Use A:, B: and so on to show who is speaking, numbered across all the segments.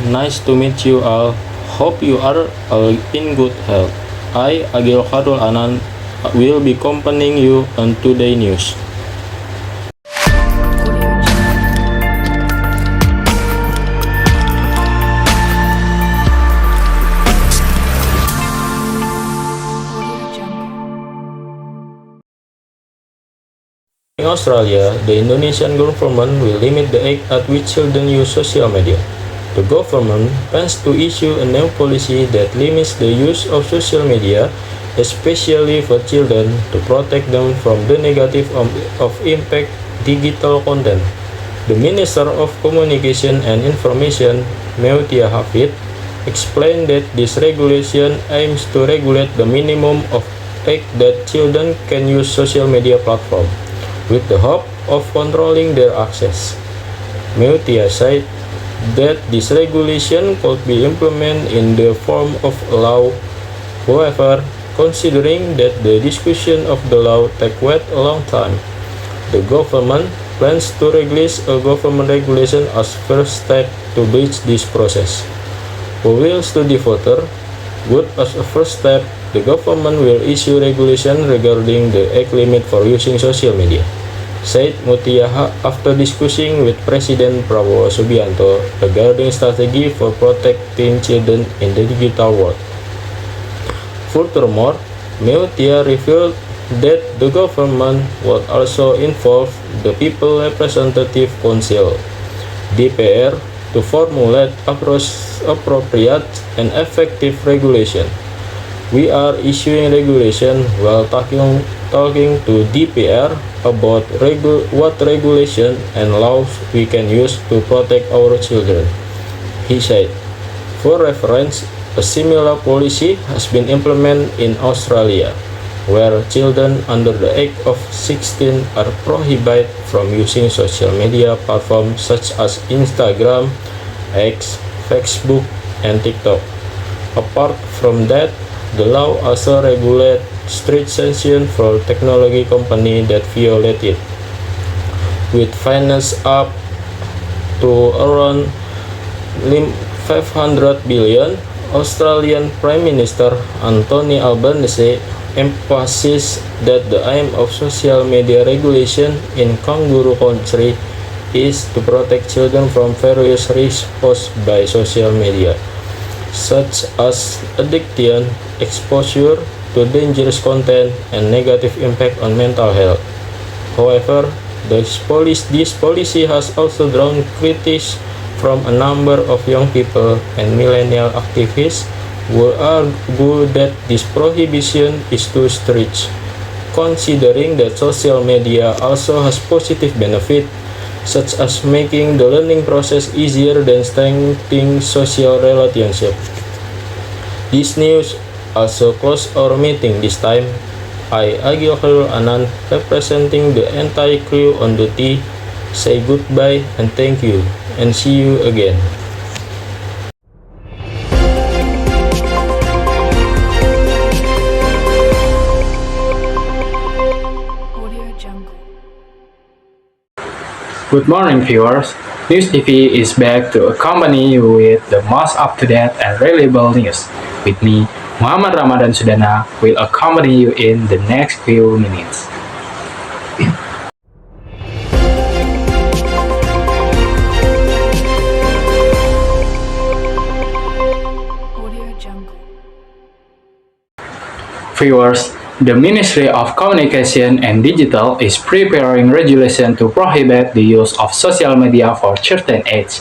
A: Nice to meet you all. Hope you are all in good health. I, Agil Khairul Anand, will be accompanying you on today news. In Australia, the Indonesian government will limit the age at which children use social media. The government plans to issue a new policy that limits the use of social media, especially for children, to protect them from the negative of impact digital content. The Minister of Communication and Information, Mutia Hafid, explained that this regulation aims to regulate the minimum of age that children can use social media platforms, with the hope of controlling their access. Mutia said that this regulation could be implemented in the form of a law. However, considering that the discussion of the law takes quite a long time, the government plans to release a government regulation as first step to bridge this process. We will study further, but as a first step, the government will issue regulation regarding the age limit for using social media, said Mutia after discussing with President Prabowo Subianto regarding strategy for protecting children in the digital world. Furthermore, Mutia revealed that the government would also involve the People Representative Council (DPR) to formulate appropriate and effective regulation. We are issuing regulation while talking to DPR about what regulation and laws we can use to protect our children, he said. For reference, a similar policy has been implemented in Australia, where children under the age of 16 are prohibited from using social media platforms such as Instagram, X, Facebook, and TikTok. Apart from that, the law also regulates strict sanctions for technology companies that violate it, with fines up to around 500 billion. Australian Prime Minister Anthony Albanese emphasized that the aim of social media regulation in kangaroo country is to protect children from various risks posed by social media, such as addiction, exposure to dangerous content, and negative impact on mental health. However, this policy has also drawn criticism from a number of young people and millennial activists who argue that this prohibition is too strict, considering that social media also has positive benefits, such as making the learning process easier than strengthening social relationships. This news also closed our meeting this time. I, Agil Khairul Anand, representing the entire crew on duty, say goodbye and thank you, and see you again.
B: Good morning, viewers. News TV is back to accompany you with the most up-to-date and reliable news. With me, Muhammad Ramadan Sudana, will accompany you in the next few minutes. Viewers, the Ministry of Communication and Digital is preparing regulation to prohibit the use of social media for certain age.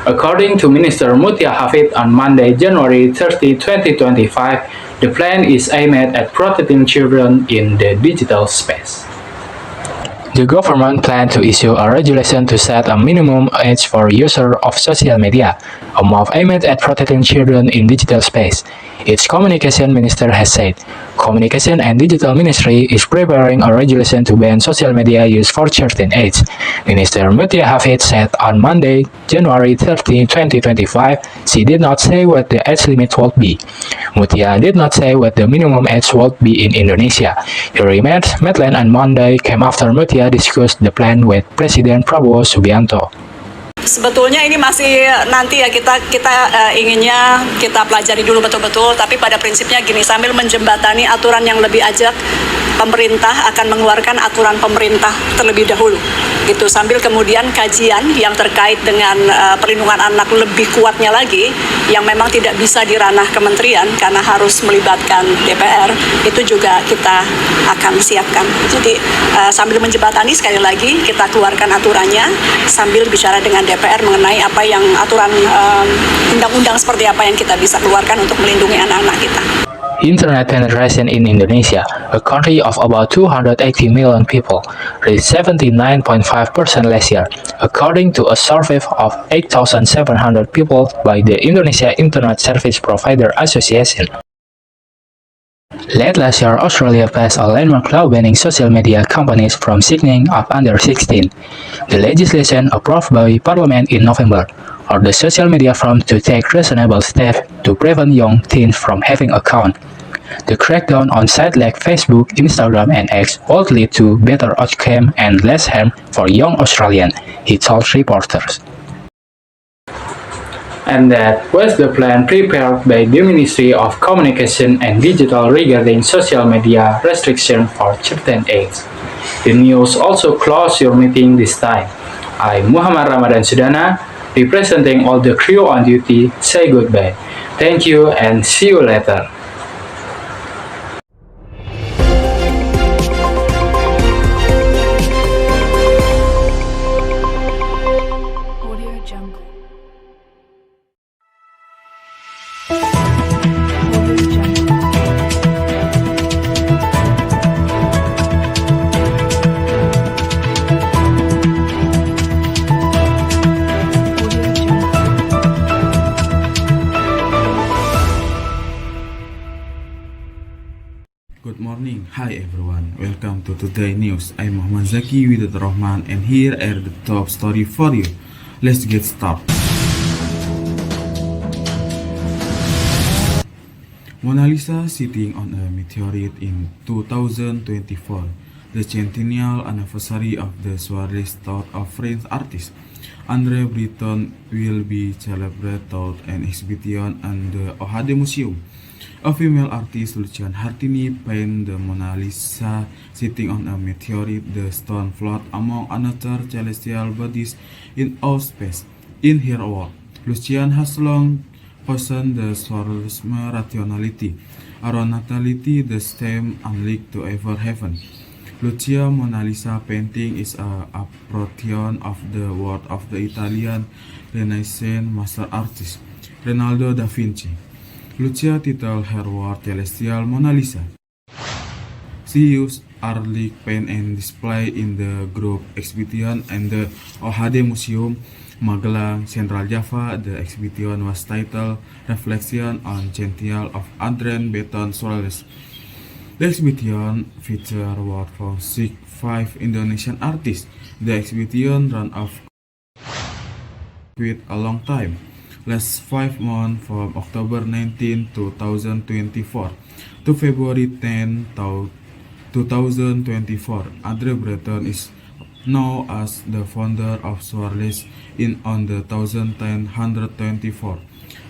B: According to Minister Mutia Hafid on Monday, January 30, 2025, the plan is aimed at protecting children in the digital space. The government plans to issue a regulation to set a minimum age for users of social media, a move aimed at protecting children in digital space. Its communication minister has said, Communication and Digital Ministry is preparing a regulation to ban social media use for certain age. Minister Mutia Hafid said on Monday, January 30, 2025, she did not say what the age limit would be. Mutia did not say what the minimum age would be in Indonesia. Her remarks on Monday came after Mutia discussed the plan with President Prabowo Subianto.
C: Sebetulnya ini masih nanti ya kita inginnya kita pelajari dulu betul-betul, tapi pada prinsipnya gini, sambil menjembatani aturan yang lebih ajak, pemerintah akan mengeluarkan aturan pemerintah terlebih dahulu gitu, sambil kemudian kajian yang terkait dengan perlindungan anak lebih kuatnya lagi yang memang tidak bisa di ranah kementerian karena harus melibatkan DPR, itu juga kita akan siapkan. Jadi sambil menjembatani, sekali lagi kita keluarkan aturannya sambil bicara dengan DPR mengenai apa yang aturan undang-undang seperti apa yang kita bisa keluarkan untuk melindungi anak-anak kita.
B: Internet penetration in Indonesia, a country of about 280 million people, reached 79.5% last year, according to a survey of 8,700 people by the Indonesia Internet Service Provider Association. Late last year, Australia passed a landmark law banning social media companies from signing up under 16. The legislation approved by Parliament in November or the social media firms to take reasonable steps to prevent young teens from having accounts. The crackdown on sites like Facebook, Instagram, and X would lead to better outcome and less harm for young Australians, he told reporters. And that was the plan prepared by the Ministry of Communication and Digital regarding social media restriction for certain age. The news also closed your meeting this time. I'm Muhammad Ramadan Sudana, representing all the crew on duty, say goodbye. Thank you and see you later.
D: Good morning, hi everyone, welcome to Today News. I'm Muhammad Zaki with Rahman and here are the top story for you. Let's get started. Mona Lisa sitting on a meteorite in 2024, the centennial anniversary of the Suarez thought of French artist André Breton will be celebrated at an exhibition at the Ohade Museum. A female artist, Lucian Hartini, painted the Mona Lisa sitting on a meteorite. The stone float among another celestial bodies in outer space. In her work, Lucian has long questioned the Swarism rationality, a rationality the same unlike to ever heaven. Lucia Mona Lisa painting is a appropriation of the work of the Italian Renaissance master artist Leonardo da Vinci. Lucia titled her work Celestial Mona Lisa. She used acrylic paint and display in the group exhibition and the Ohade Museum, Magelang, Central Java. The exhibition was titled Reflection on Centennial of André Breton Suarez. The exhibition featured work from 5 Indonesian artists. The exhibition ran off quite a long time, last 5 months from October 19, 2024 to February 10, 2024. André Breton is known as the founder of Suarez on the 1124.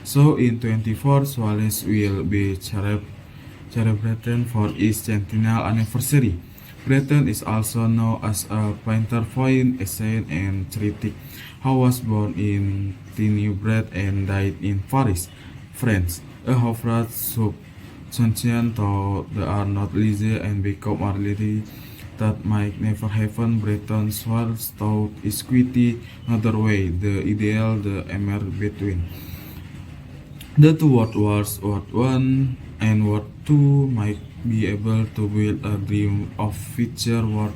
D: So in 24, Suarez will be celebrated for its centennial anniversary. Breton is also known as a painter, poet, essayist, and critic. He was born in Tinebret and died in Paris, France. A Harvard subscription to the are not leisure and become a reality that might never happen. Breton Suarez thought is quite another way, the ideal, the emerge between the two world wars, World One and World Two, might be able to build a dream of future war.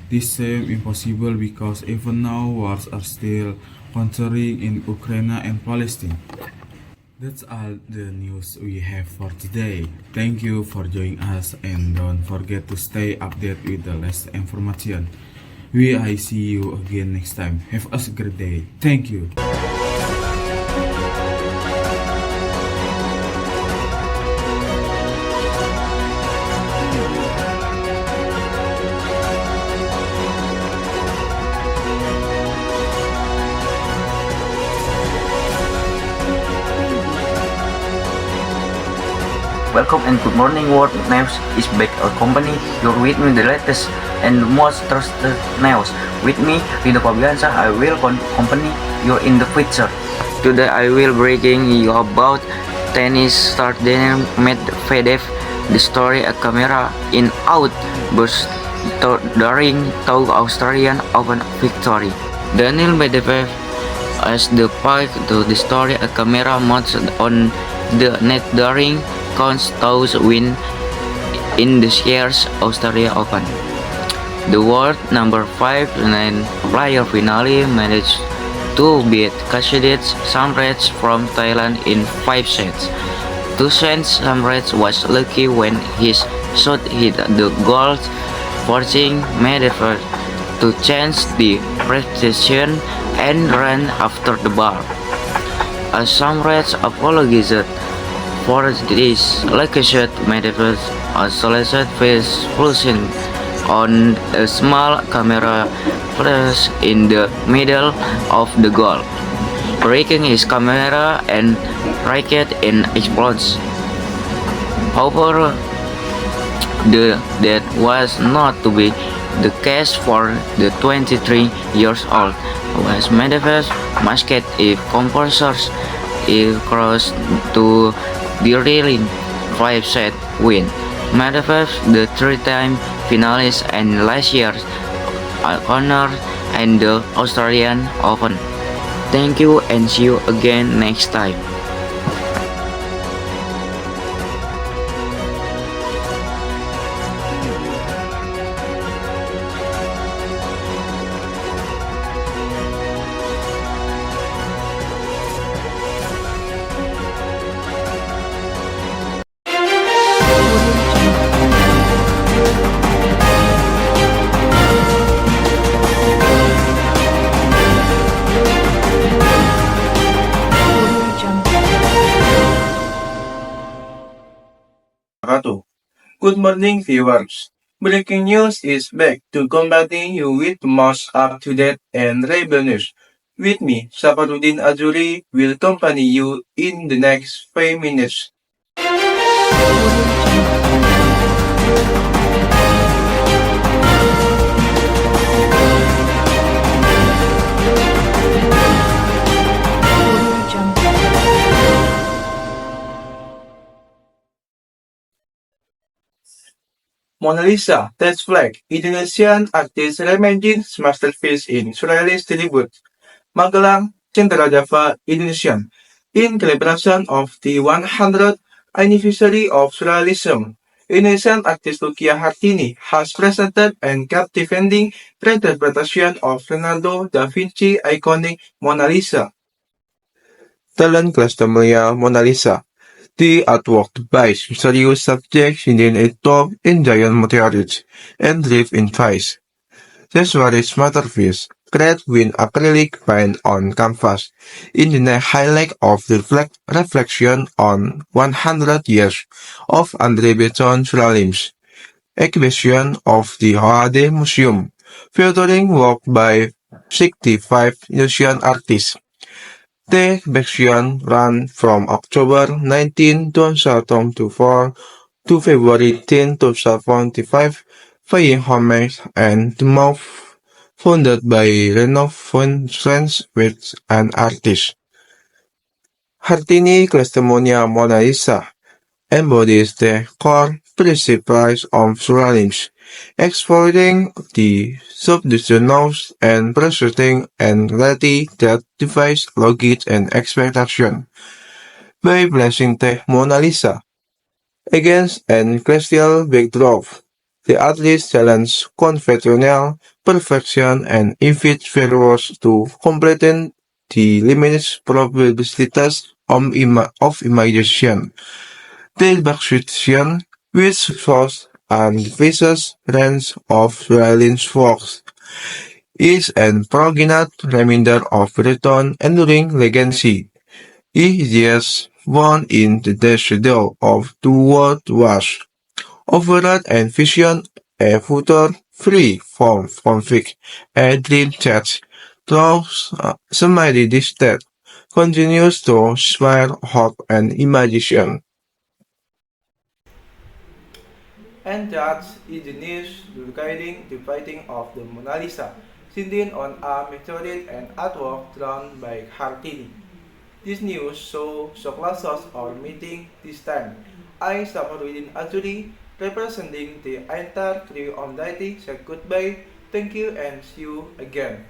D: This seems impossible because even now wars are still continuing in Ukraine and Palestine. That's all the news we have for today. Thank you for joining us and don't forget to stay updated with the latest information. I see you again next time. Have a great day. Thank you.
E: Welcome and good morning, World News is back our company. You're with me the latest and most trusted news. With me, Rino Fabiansa, I will accompany you in the future. Today I will breaking you about tennis star Daniel Medvedev, the story a camera in out burst during two Australian Open victory. Daniel Medvedev as the part to the story a camera mounted on the net during Constow's win in this year's Australia Open. The world number 5 and player finally managed to beat Kashidit Samraj from Thailand in 5 sets. Tusen Samraj was lucky when his shot hit the goal, forcing Medvedev to change the precision and run after the ball. As Samraj apologized for this lucky shot, Medvedev isolated his position on a small camera flash in the middle of the goal, breaking his camera and racket in explodes. However, that was not to be the case for the 23 years old, as Medvedev masked a composers across to the reeling 5-set win. Medvedev, the 3-time finalist and last year's honor and the Australian Open. Thank you and see you again next time.
F: Good morning, viewers. Breaking news is back to combating you with the most up-to-date and reliable news. With me, Safaruddin Azuri will accompany you in the next 5 minutes. Mona Lisa, Test Flag, Indonesian artist reimagines masterpiece in surrealist Hollywood. Magelang, Central Java, Indonesian, in celebration of the 100th anniversary of surrealism. Indonesian artist Lucia Hartini has presented a captivating reinterpretation of Leonardo da Vinci iconic Mona Lisa. Talent Clastomania Mona Lisa. The artwork depicts mysterious subjects hidden atop in giant meteorites and live in ice. This was masterpiece, created with acrylic paint on canvas, in the highlight of the reflection on 100 years of André Breton surrealism exhibition of the Hoade Museum, featuring work by 65 Indonesian artists. The exhibition ran from October 19, 2024 to February 10, 2025, paying homage and the move founded by Renov Friends with an artist. Hartini Clastomania Mona Lisa embodies the core principles of surrealism, exploring the subdivisions and presenting a reality that defies logic and expectation. By placing the Mona Lisa against an celestial backdrop, the artist challenges conventional perfection and invites viewers to comprehend the limitless probabilities of imagination. The exhibition, which shows and vast range of surrealist works, is an poignant reminder of Breton's enduring legacy. Ideas born in the shadow of two world wars, overwrought and vision a future free from conflict, a dream that, though semi distant, continues to inspire hope and imagination. And that is the news regarding the finding of the Mona Lisa, seen on a meteorite and artwork drawn by Hartini. This news so classes are meeting this time. I, Samaruddin Ajuri, representing the entire crew on Daiti, said goodbye, thank you, and see you again.